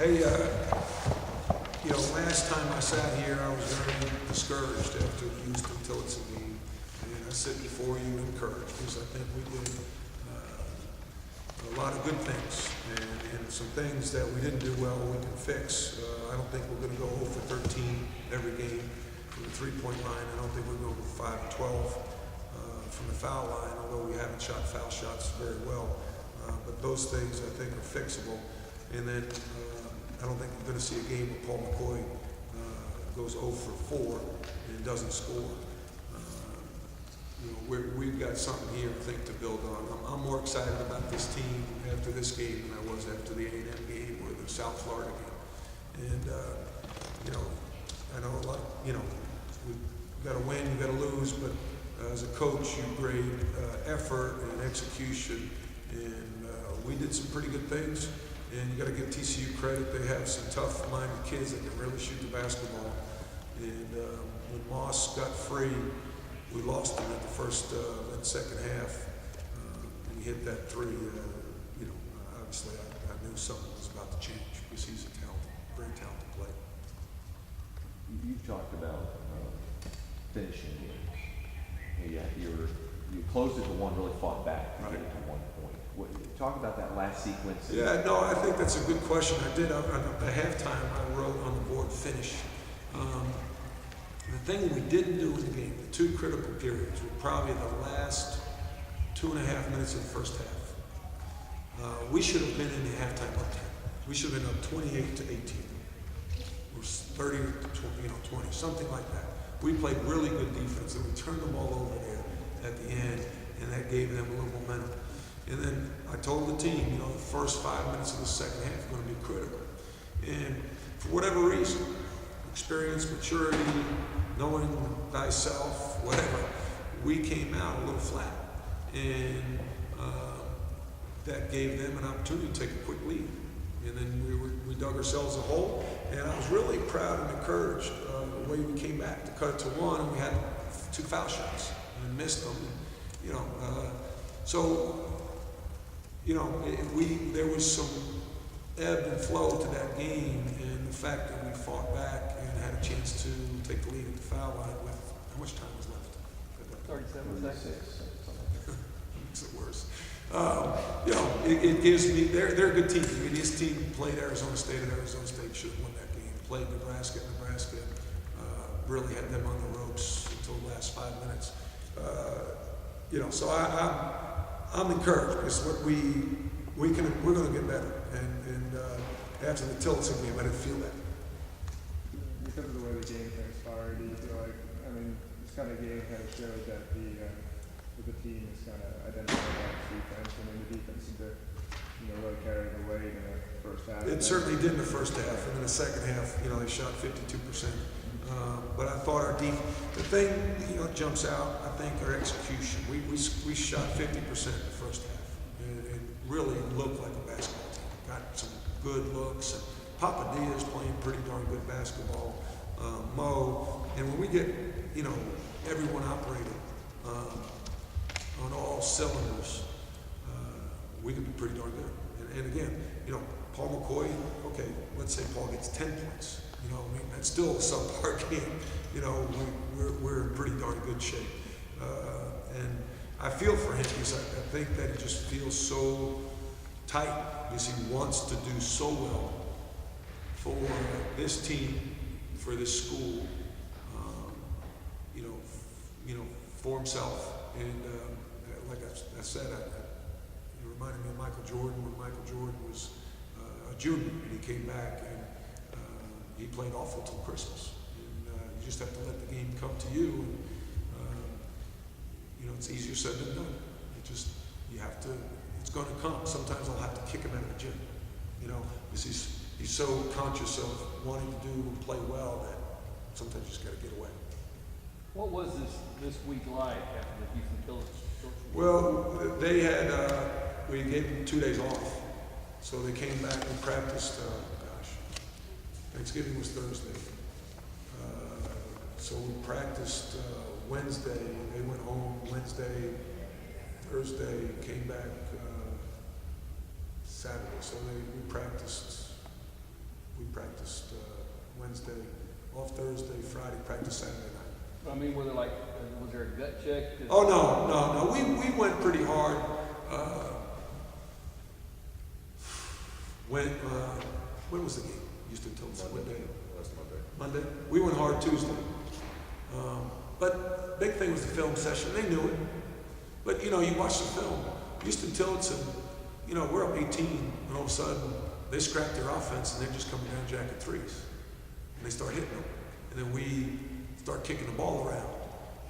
Hey, last time I sat here, I was very discouraged after the Houston-Tillotson game, and I sit before you encouraged because I think we did a lot of good things, and some things that we didn't do well we can fix. I don't think we're going to go 0 for 13 every game from the three-point line. I don't think we're going to go 5 of 12 from the foul line, although we haven't shot foul shots very well. But those things I think are fixable. And then I don't think we're going to see a game where Paul McCoy goes 0 for 4 and doesn't score. We've got something here, I think, to build on. I'm more excited about this team after this game than I was after the A&M game or the South Florida game. And, I know a lot, you've got to win, you've got to lose, but as a coach, you grade effort and execution. And we did some pretty good things. And you got to give TCU credit. They have some tough-minded kids that can really shoot the basketball. And when Moss got free, we lost him at the first and second half. And he hit that three. Obviously, I knew something was about to change because he's a very talented player. You talked about finishing games. You closed it to one, really fought back to get it to 1 point. Talk about that last sequence. Yeah, no, I think that's a good question. I did at halftime. I wrote on the board finish. The thing we didn't do in the game, the two critical periods, were probably the last 2.5 minutes of the first half. We should have been in the halftime up 10. We should have been up 28 to 18. Or 30 to 20, something like that. We played really good defense, and we turned them all over there at the end, and that gave them a little momentum. And then I told the team, the first 5 minutes of the second half are going to be critical. And for whatever reason, experience, maturity, knowing thyself, whatever, we came out a little flat. And that gave them an opportunity to take a quick lead. And then we dug ourselves a hole. And I was really proud and encouraged the way we came back to cut it to 1, and we had 2 foul shots and missed them. There was some ebb and flow to that game, and the fact that we fought back and had a chance to take the lead at the foul line with how much time was left? 37 seconds. Makes it worse. It gives me. They're a good team. I mean, this team played Arizona State, and Arizona State should have won that game. Played Nebraska. Nebraska really had them on the ropes until the last 5 minutes. So I'm encouraged because we're going to get better. And after the Tillotson game, I didn't feel that. Because of the way the game transpired, do you feel like, this kind of game kind of showed that the team is kind of identified by its defense, and then the defense seemed to, really carry the weight in the first half? It certainly did in the first half, and in the second half, they shot 52%. But I thought our defense, the thing jumps out, I think, our execution. We shot 50% in the first half, and it really looked like a basketball team. Got some good looks. And Papa Diaz playing pretty darn good basketball. Mo, and when we get everyone operating on all cylinders, we can be pretty darn good. And again, Paul McCoy. Okay, let's say Paul gets 10 points. That's still a subpar game. We're in pretty darn good shape. And I feel for him because I think that he just feels so tight because he wants to do so well for this team, for this school, for himself. And like I said, it reminded me of Michael Jordan when Michael Jordan was a junior and he came back and he played awful till Christmas. And you just have to let the game come to you. And, it's easier said than done. You have to, it's going to come. Sometimes I'll have to kick him out of the gym, because he's so conscious of wanting to do and play well that sometimes you just got to get away. What was this week like after the Houston-Tillotson? Well, they had, we gave them 2 days off. So they came back and practiced, Thanksgiving was Thursday. So we practiced Wednesday. They went home Wednesday, Thursday, came back Saturday. So we practiced We practiced Wednesday, off Thursday, Friday, practice Saturday night. I mean, were there like, was there a gut check? Oh, no. We went pretty hard. When was the game? Houston Tilts. Monday. Last Monday. Monday. We went hard Tuesday. But big thing was the film session. They knew it. But, you watch the film. Houston Tilts, and, we're up 18, and all of a sudden, they scrap their offense, and they're just coming down jacket threes. And they start hitting them. And then we start kicking the ball around.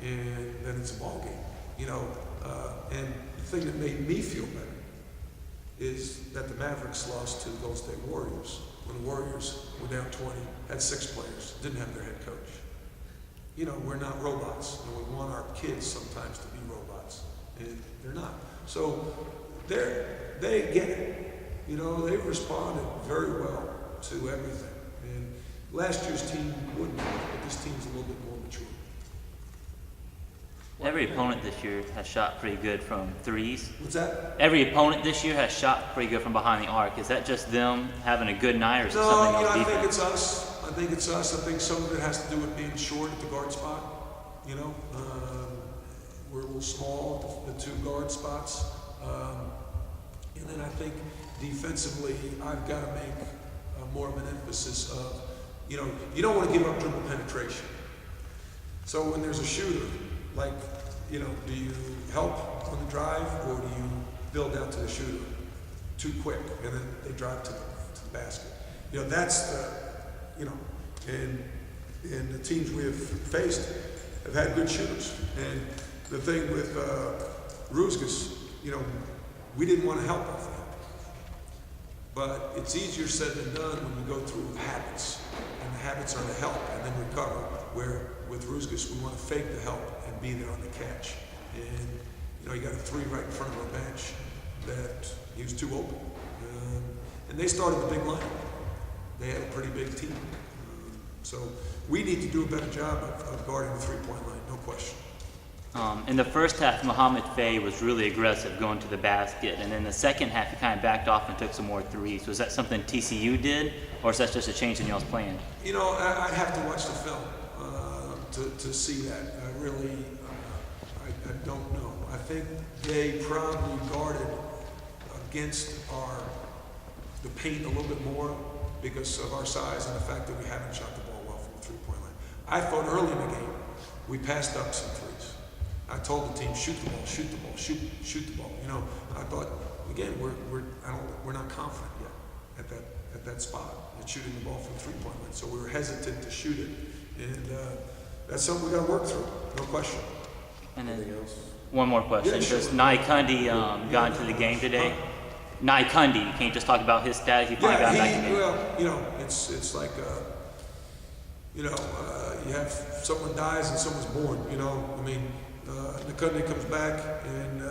And then it's a ball game, and the thing that made me feel better is that the Mavericks lost to the Golden State Warriors when the Warriors were down 20, had 6 players, didn't have their head coach. We're not robots, and we want our kids sometimes to be robots, and they're not. So they get it. They've responded very well to everything. And last year's team wouldn't, but this team's a little bit more mature. Every opponent this year has shot pretty good from threes. What's that? Every opponent this year has shot pretty good from behind the arc. Is that just them having a good night, or is it No, something else I defense? think it's us. I think some of it has to do with being short at the guard spot. We're a little small at the 2 guard spots. And then I think defensively, I've got to make more of an emphasis of, you don't want to give up dribble penetration. So when there's a shooter, like, do you help on the drive, or do you build out to the shooter too quick and then they drive to the basket? That's the, and the teams we have faced have had good shooters. And the thing with Rusgas, we didn't want to help off that. But it's easier said than done when you go through habits, and the habits are to help and then recover, where with Rusgas, we want to fake the help and be there on the catch. And, you got a 3 right in front of our bench that he was too open. And they started the big lineup. They had a pretty big team. So we need to do a better job of guarding the 3-point line, no question. In the first half, Mohamed Faye was really aggressive going to the basket, and in the second half, he kind of backed off and took some more threes. Was that something TCU did, or is that just a change in y'all's plan? I'd have to watch the film to see that. I really, I don't know. I think they probably guarded against the paint a little bit more because of our size and the fact that we haven't shot the ball well from the 3-point line. I thought early in the game, we passed up some threes. I told the team, shoot the ball, shoot the ball, shoot the ball. I thought, again, we're not confident yet at that spot, at shooting the ball from the 3-point line. So we were hesitant to shoot it, and that's something we got to work through, no question. And then Anything else? one more question. Yeah, sure. Does Nye Kunde got into the game today? Nye Kunde, you can't just talk about his status. He finally got back in the game. Well, it's like, you have someone dies and someone's born. Nakunde comes back and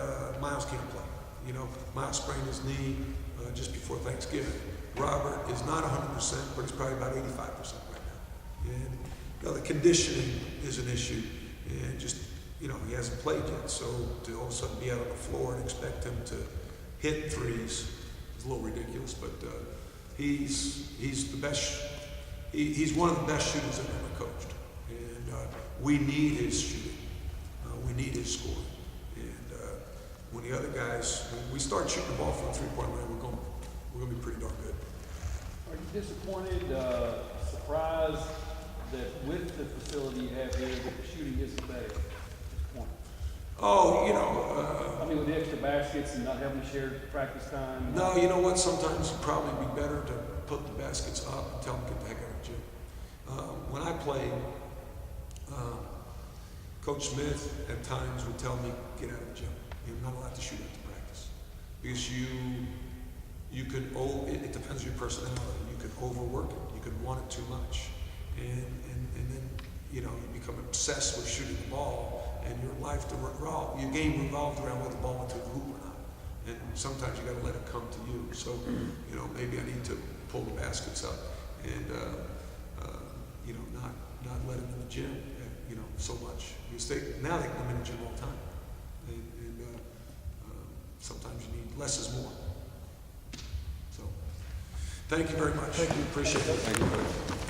Miles can't play. Miles sprained his knee just before Thanksgiving. Robert is not 100%, but he's probably about 85% right now. And the conditioning is an issue, and just he hasn't played yet. So to all of a sudden be out on the floor and expect him to hit threes is a little ridiculous. But he's the best. He's one of the best shooters I've ever coached, and we need his shooting. We need his scoring. And when the other guys, when we start shooting the ball from the 3-point line, we're going to be pretty darn good. Are you disappointed, surprised that with the facility you have here, that the shooting isn't better at this point? Oh, I mean, with the extra baskets and not having to share practice time? No, you know what? Sometimes it'd probably be better to put the baskets up and tell them to get the heck out of the gym. When I played, Coach Smith at times would tell me, get out of the gym. You're not allowed to shoot after practice. Because you could, it depends on your personality. You could overwork it. You could want it too much. And then, you become obsessed with shooting the ball, and your your game revolved around whether the ball went through the hoop or not. And sometimes you got to let it come to you. So, maybe I need to pull the baskets up and, not let them in the gym, so much. Because now they come in the gym all the time. And sometimes you need less is more. So Thank you very much. Thank you. Appreciate it. Thank you, Coach.